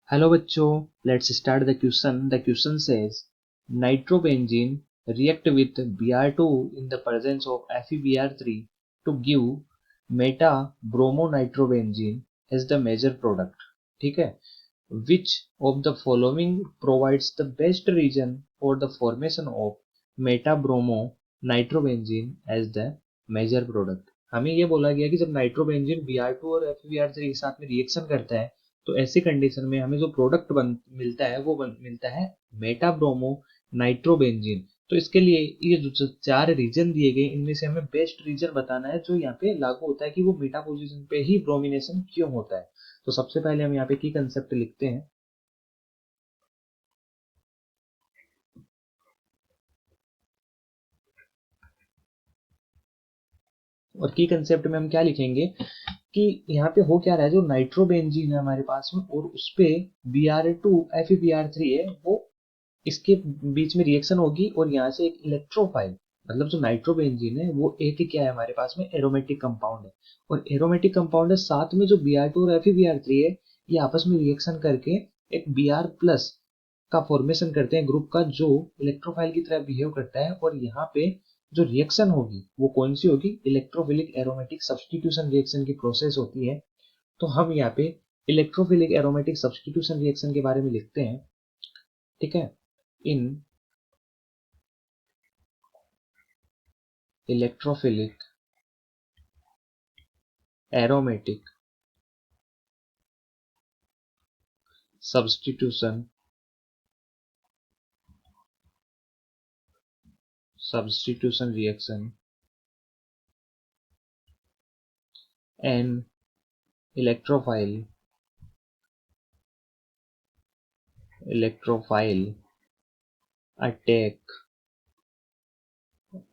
Hello बच्चों, let's start the question. The question says nitrobenzene react with Br2 in the presence of FeBr3 to give meta bromonitrobenzene as the major product. ठीक है. Which of the following provides the best region for the formation of meta bromonitrobenzene as the major product? हमें ये बोला गया कि जब nitrobenzene Br2 और FeBr3 एक साथ में रिएक्शन करता है तो ऐसी कंडीशन में हमें जो प्रोडक्ट मिलता है वो मिलता है मेटाब्रोमो नाइट्रोबेंजीन. तो इसके लिए ये जो चार रीजन दिए गए इनमें से हमें बेस्ट रीजन बताना है जो यहाँ पे लागू होता है कि वो मेटा पोजीशन पे ही ब्रोमिनेशन क्यों होता है. तो सबसे पहले हम यहाँ पे की कंसेप्ट लिखते हैं. और की कंसेप्ट में हम क्या लिखेंगे कि यहाँ पे हो क्या रहा है, जो नाइट्रोबेंजीन है हमारे पास में और उस पे Br2 FeBr3 है, वो इसके बीच में रिएक्शन होगी और यहाँ से एक इलेक्ट्रोफाइल, मतलब जो नाइट्रोबेंजीन है वो एक क्या है हमारे पास में एरोमेटिक कंपाउंड है और एरोमेटिक कंपाउंड है. साथ में जो Br2 और FeBr3 है ये आपस में रिएक्शन करके एक Br प्लस का फॉर्मेशन करते हैं ग्रुप का जो इलेक्ट्रोफाइल की तरह बिहेव करता है. और यहाँ पे जो रिएक्शन होगी वो कौन सी होगी, इलेक्ट्रोफिलिक एरोमेटिक सब्स्टिट्यूशन रिएक्शन की प्रोसेस होती है. तो हम यहाँ पे इलेक्ट्रोफिलिक एरोमेटिक सब्स्टिट्यूशन रिएक्शन के बारे में लिखते हैं. ठीक है. In electrophilic aromatic substitution reaction and electrophile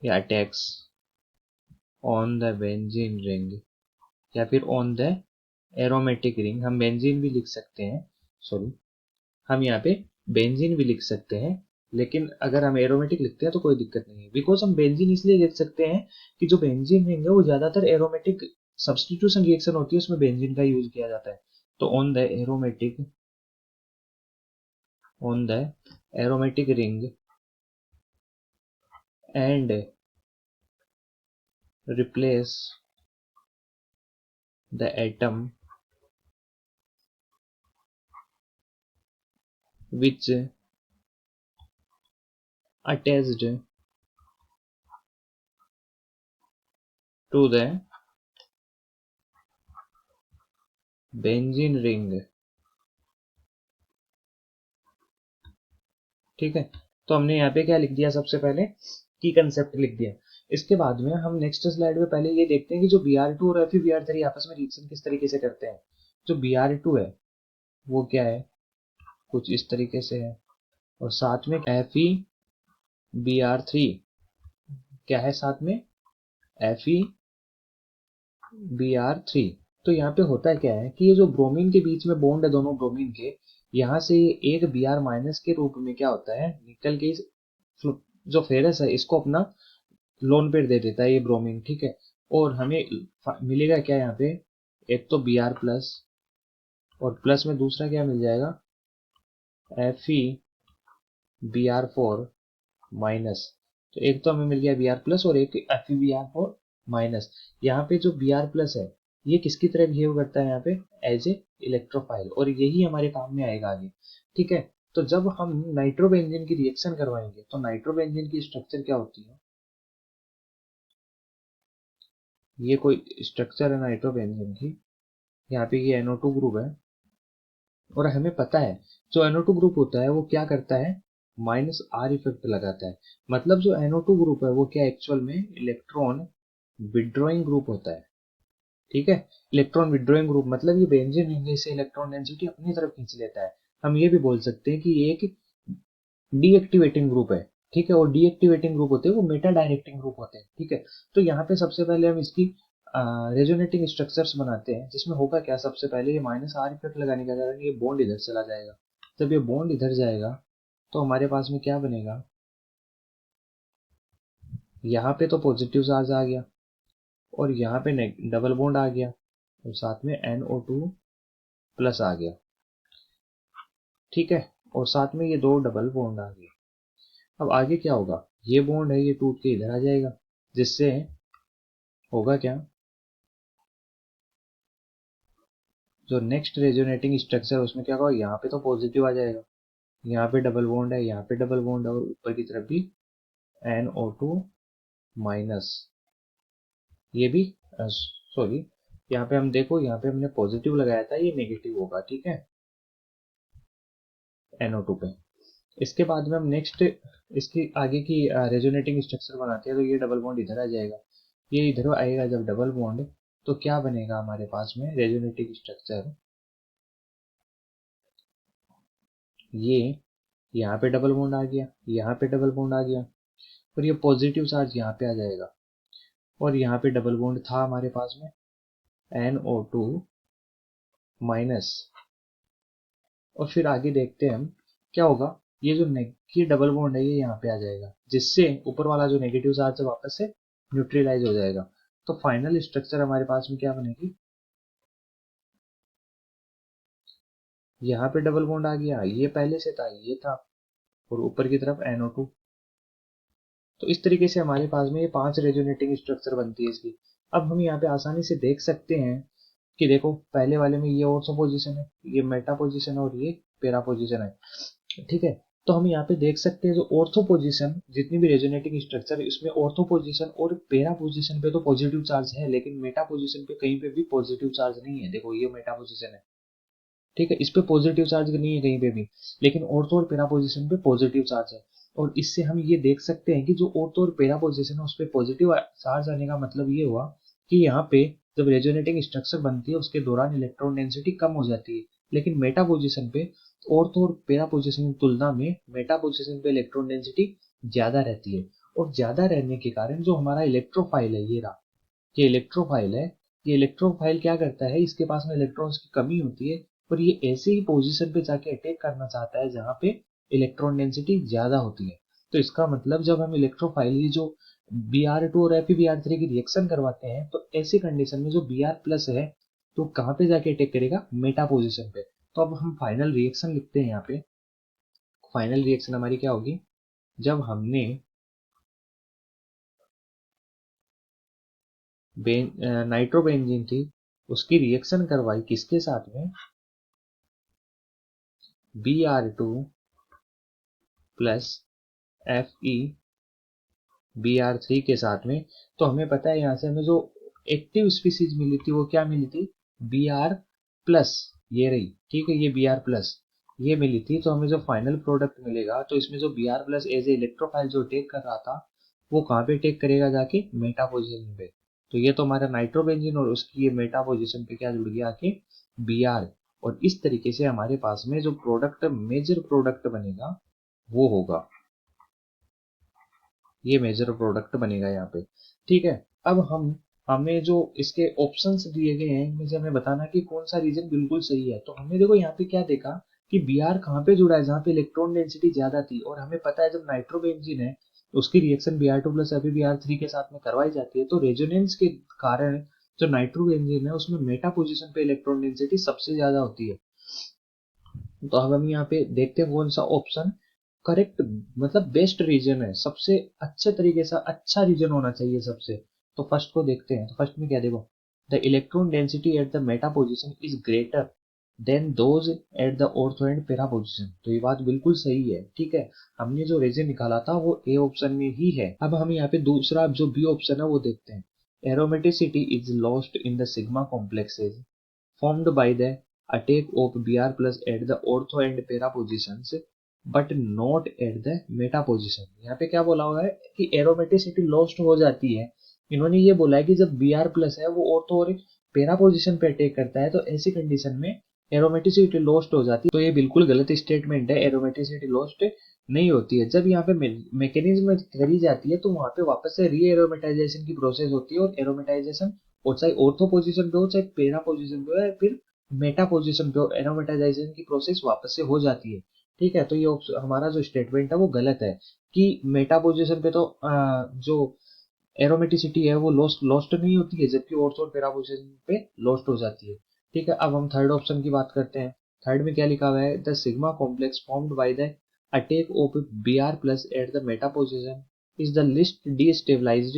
attacks on the benzene ring या फिर on the aromatic ring. हम बेंजीन भी लिख सकते हैं, सॉरी हम यहाँ पे बेंजीन भी लिख सकते हैं, लेकिन अगर हम एरोमेटिक लिखते हैं तो कोई दिक्कत नहीं है. बिकॉज हम बेंजीन इसलिए लिख सकते हैं कि जो बेंजीन रिंग है वो ज्यादातर एरोमेटिक सब्स्टिट्यूशन रिएक्शन होती है उसमें बेंजीन का यूज किया जाता है. तो on the aromatic ring and replace the atom which attached to the benzene ring. ठीक है. तो हमने यहाँ पे क्या लिख दिया, सबसे पहले की कंसेप्ट लिख दिया. इसके बाद में हम नेक्स्ट स्लाइड में पहले ये देखते हैं कि जो Br2 और FeBr3 आपस में रिएक्शन किस तरीके से करते हैं. जो Br2 है वो क्या है, कुछ इस तरीके से है और साथ में FeBr3 क्या है, साथ में FeBr3. तो यहाँ पे होता है क्या है कि ये जो ब्रोमीन के बीच में बॉन्ड है दोनों ब्रोमीन के, यहाँ से एक Br माइनस के रूप में क्या होता है निकल के जो फेरस है इसको अपना लोन पेयर दे देता है ये ब्रोमीन. ठीक है. और हमें मिलेगा क्या यहाँ पे, एक तो Br प्लस और प्लस में दूसरा क्या मिल जाएगा FeBr4 माइनस. तो एक तो हमें मिल गया Br प्लस और एक FeBr4 माइनस. यहाँ पे जो Br प्लस है ये किसकी तरह बिहेव करता है यहाँ पे, एज ए इलेक्ट्रोफाइल, और यही हमारे काम में आएगा आगे. ठीक है. तो जब हम नाइट्रोबेंजीन की रिएक्शन करवाएंगे तो नाइट्रोबेंजीन की स्ट्रक्चर क्या होती है, ये कोई स्ट्रक्चर है नाइट्रोबेंजीन की. यहाँ पे ये NO2 ग्रुप है और हमें पता है जो NO2 ग्रुप होता है वो क्या करता है, माइनस R इफेक्ट लगाता है. मतलब जो NO2 ग्रुप है वो क्या एक्चुअल में इलेक्ट्रॉन विड्रॉइंग ग्रुप होता है. ठीक है. इलेक्ट्रॉन विड्रॉइंग ग्रुप मतलब ये बेंजीन रिंग से इलेक्ट्रॉन डेंसिटी अपनी तरफ खींच लेता है. हम ये भी बोल सकते हैं कि ये एक डीएक्टिवेटिंग ग्रुप है. ठीक है. और डीएक्टिवेटिंग ग्रुप होते हैं वो मेटा डायरेक्टिंग ग्रुप होते हैं. ठीक है. तो यहाँ पे सबसे पहले हम इसकी रेजोनेटिंग स्ट्रक्चर्स बनाते हैं जिसमें होगा क्या, सबसे पहले ये माइनस R इफेक्ट लगाने का कारण ये बॉन्ड इधर चला जाएगा. जब ये बॉन्ड इधर जाएगा तो हमारे पास में क्या बनेगा, यहाँ पे तो पॉजिटिव चार्ज आ गया और यहाँ पे डबल बॉन्ड आ गया और साथ में NO2 प्लस आ गया. ठीक है, और साथ में ये 2 डबल बॉन्ड आ गए। अब आगे क्या होगा, ये बॉन्ड है ये टूट के इधर आ जाएगा, जिससे होगा क्या, जो नेक्स्ट रेजोनेटिंग स्ट्रक्चर उसमें क्या होगा, यहाँ पे तो पॉजिटिव आ जाएगा, यहाँ पे डबल बॉन्ड है, यहाँ पे डबल बॉन्ड है, और ऊपर की तरफ भी NO2 माइनस, ये भी सॉरी, यहाँ पे हम देखो, यहाँ पे हमने पॉजिटिव लगाया था, ये नेगेटिव होगा, ठीक है, NO2 पे। इसके बाद में हम नेक्स्ट इसकी आगे की रेजोनेटिंग स्ट्रक्चर बनाते हैं, तो ये डबल बॉन्ड इधर आ जाएगा, ये इधर आएगा जब डबल बॉन्ड, तो क्या बनेगा हमारे पास में रेजोनेटिंग स्ट्रक्चर, ये यहाँ पे डबल बॉन्ड आ गया, यहाँ पे डबल बॉन्ड आ गया, और ये पॉजिटिव चार्ज यहाँ पे आ जाएगा, और यहाँ पे डबल बॉन्ड था हमारे पास में NO2 माइनस, और फिर आगे देखते हैं हम क्या होगा, ये जो ये डबल बॉन्ड है ये यहाँ पे आ जाएगा, जिससे ऊपर वाला जो नेगेटिव चार्ज है वापस से न्यूट्रलाइज हो जाएगा। तो फाइनल स्ट्रक्चर हमारे पास में क्या बनेगी, यहाँ पे डबल बॉन्ड आ गया, ये पहले से था, ये था, और ऊपर की तरफ NO2। तो इस तरीके से हमारे पास में ये 5 रेजोनेटिंग स्ट्रक्चर बनती है इसकी। अब हम यहाँ पे आसानी से देख सकते हैं कि देखो पहले वाले में ये ऑर्थो पोजीशन है, ये मेटा पोजीशन है, और ये पेरा पोजीशन है, ठीक है। तो हम यहाँ पे देख सकते हैं जो ऑर्थो पोजीशन जितनी भी रेजोनेटिंग स्ट्रक्चर है इसमें ऑर्थो पोजीशन और पेरा पोजीशन पे तो पॉजिटिव चार्ज है, लेकिन मेटा पोजीशन पे कहीं पे भी पॉजिटिव चार्ज नहीं है। देखो ये मेटा पोजीशन है, ठीक है, इस पे पॉजिटिव चार्ज नहीं है कहीं पे भी, लेकिन ऑर्थो और पेरा पोजीशन पे पॉजिटिव चार्ज है। और इससे हम ये देख सकते हैं कि जो ऑर्थो और पेरा पोजीशन है उस पर पॉजिटिव चार्ज आने का मतलब ये हुआ कि यहाँ पे जब रेजोनेटिंग स्ट्रक्चर बनती है उसके दौरान इलेक्ट्रॉन डेंसिटी कम हो जाती है, लेकिन मेटा पोजीशन पे ऑर्थो और पेरा पोजीशन की तुलना में मेटा पोजीशन पे इलेक्ट्रॉन डेंसिटी ज्यादा रहती है। और ज्यादा रहने के कारण जो हमारा इलेक्ट्रोफाइल है, ये रहा, ये इलेक्ट्रोफाइल है, ये इलेक्ट्रोफाइल क्या करता है, इसके पास में इलेक्ट्रॉन्स की कमी होती है, और ये ऐसे ही पोजीशन पे जाके अटैक करना चाहता है जहां पे इलेक्ट्रॉन डेंसिटी ज्यादा होती है। तो इसका मतलब जब हम इलेक्ट्रोफाइल की जो Br2 और FeBr3 की रिएक्शन करवाते हैं, तो ऐसी कंडीशन में जो Br प्लस है तो कहाँ पे जाके अटैक करेगा, मेटा पोजिशन पे। तो अब हम फाइनल रिएक्शन लिखते हैं यहाँ पे, फाइनल रिएक्शन हमारी क्या होगी, जब हमने नाइट्रोबेंजीन थी उसकी रिएक्शन करवाई किसके साथ में, Br2 प्लस FeBr3 के साथ में, तो हमें पता है यहाँ से हमें जो एक्टिव स्पीसीज मिली थी वो क्या मिली थी, Br प्लस, ये रही, ठीक है, ये Br प्लस ये मिली थी। तो हमें जो फाइनल प्रोडक्ट मिलेगा, तो इसमें जो Br plus as a electrophile जो टेक कर रहा था वो कहाँ पे टेक करेगा, जाके मेटा पोजिशन पे। तो ये तो हमारा नाइट्रोबेंजीन और उसकी ये मेटा पोजिशन पे क्या जुड़ गया, आके Br। और इस तरीके से हमारे पास में जो प्रोडक्ट मेजर प्रोडक्ट बनेगा वो होगा, ये मेजर प्रोडक्ट बनेगा यहाँ पे, ठीक है। अब हमें जो इसके ऑप्शंस दिए गए हैं इनमें से हमें बताना कि कौन सा रीजन बिल्कुल सही है। तो हमने देखो यहाँ पे क्या देखा कि Br कहाँ पे जुड़ा है, जहाँ पे इलेक्ट्रॉन डेंसिटी ज्यादा थी, और हमें पता है जब नाइट्रोबेंजीन है उसकी रिएक्शन Br2 प्लस FeBr3 के साथ में करवाई जाती है, तो रेजोनेंस के कारण जो नाइट्रोबेंजीन है उसमें मेटा पोजिशन पे इलेक्ट्रॉन डेंसिटी सबसे ज्यादा होती है। तो अब हम यहाँ पे देखते हैं कौन सा ऑप्शन करेक्ट, मतलब बेस्ट रीजन है, सबसे अच्छे तरीके से अच्छा रीजन होना चाहिए सबसे। तो फर्स्ट को देखते हैं, तो फर्स्ट में क्या देखो, the electron density at the Meta position is greater than those at the ortho and पेरा पोजिशन। तो ये बात बिल्कुल सही है, ठीक है, हमने जो रीजन निकाला था वो ए ऑप्शन में ही है। अब हम यहाँ पे दूसरा जो बी ऑप्शन है वो देखते हैं, aromaticity is lost in the sigma complexes formed by the attack of Br plus at the ortho and para positions but not at the meta position। यहाँ पे क्या बोला हुआ है कि एरोमेटिसिटी लॉस्ट हो जाती है, इन्होंने ये बोला है कि जब Br प्लस है वो ऑर्थो और पेरा पोजिशन पे अटैक करता है, तो ऐसी कंडीशन में एरोमेटिसिटी लॉस्ट हो जाती है। तो ये बिल्कुल गलत स्टेटमेंट है, एरोमेटिसिटी लॉस्ट नहीं होती है। जब यहाँ पे मैकेनिज्म करी जाती है तो वहां पे वापस से री एरोमेटाइजेशन की प्रोसेस होती है, और एरोमेटाइजेशन और चाहे ऑर्थो पोजीशन पे हो चाहे पेरा पोजीशन पे हो या फिर मेटा पोजीशन पे हो, एरोमेटाइजेशन की प्रोसेस वापस से हो जाती है, ठीक है। तो ये हमारा जो स्टेटमेंट है वो गलत है कि मेटा पोजीशन पे तो जो एरोमेटिसिटी है वो लॉस्ट नहीं होती है, जबकि ऑर्थो और पेरा पोजीशन पे लॉस्ट हो जाती है, ठीक है। अब हम थर्ड ऑप्शन की बात करते हैं। थर्ड में क्या लिखा हुआ है, the sigma complex formed by the attack of Br plus at the meta position is the least destabilised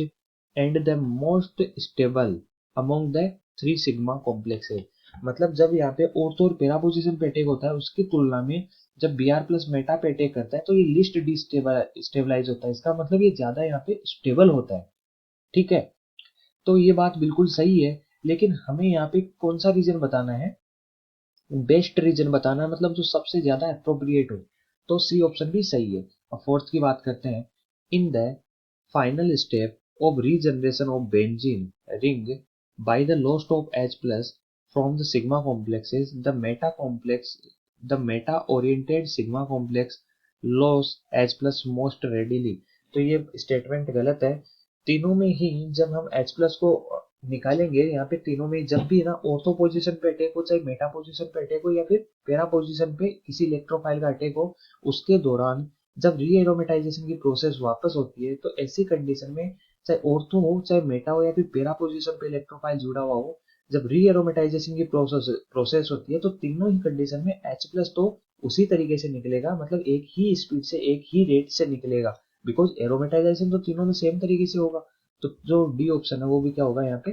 and the most stable among the three sigma complexes. मतलब जब यहाँ पे ऑर्थो और पेरा पोजीशन पे अटैक होता है उसकी तुलना में जब Br प्लस मेटा पे अटैक करता है तो ये लिस्ट डिस्टेबलाइज होता है। इसका मतलब ये ज्यादा यहाँ पे स्टेबल होता है। ठीक है, तो ये बात बिल्कुल सही है, लेकिन हमें यहाँ पे कौन सा रीजन बताना है, बेस्ट रीजन बताना है, मतलब जो सबसे ज्यादा अप्रोप्रिएट हो। तो सी ऑप्शन भी सही है। और फोर्थ की बात करते हैं, in the final step of regeneration of benzene ring by the loss of H plus from the sigma complexes the Meta oriented sigma complex loss H plus most readily. तो ये स्टेटमेंट गलत है। तीनों में ही जब हम H प्लस को निकालेंगे, यहाँ पे तीनों में जब भी ना ऑर्थो पोजीशन पे अटैक हो, चाहे मेटा पोजीशन पे अटैक हो या फिर पैरा पोजीशन पे किसी इलेक्ट्रोफाइल का अटैक हो, उसके दौरान जब रीएरोमेटाइजेशन की प्रोसेस वापस होती है तो ऐसी कंडीशन में चाहे ऑर्थो हो चाहे मेटा हो या फिर पैरा पोजीशन पे इलेक्ट्रोफाइल जुड़ा हुआ हो, जब रीएरोमेटाइजेशन की प्रोसेस होती है तो तीनों ही कंडीशन में H प्लस तो उसी तरीके से निकलेगा, मतलब एक ही स्पीड से एक ही रेट से निकलेगा, बिकॉज एरोमेटाइजेशन तो तीनों में सेम तरीके से होगा। तो जो डी ऑप्शन है वो भी क्या होगा यहाँ पे,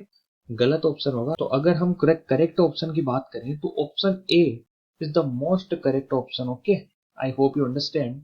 गलत ऑप्शन होगा। तो अगर हम करेक्ट ऑप्शन की बात करें तो option A is the most correct option. Okay, I hope you understand.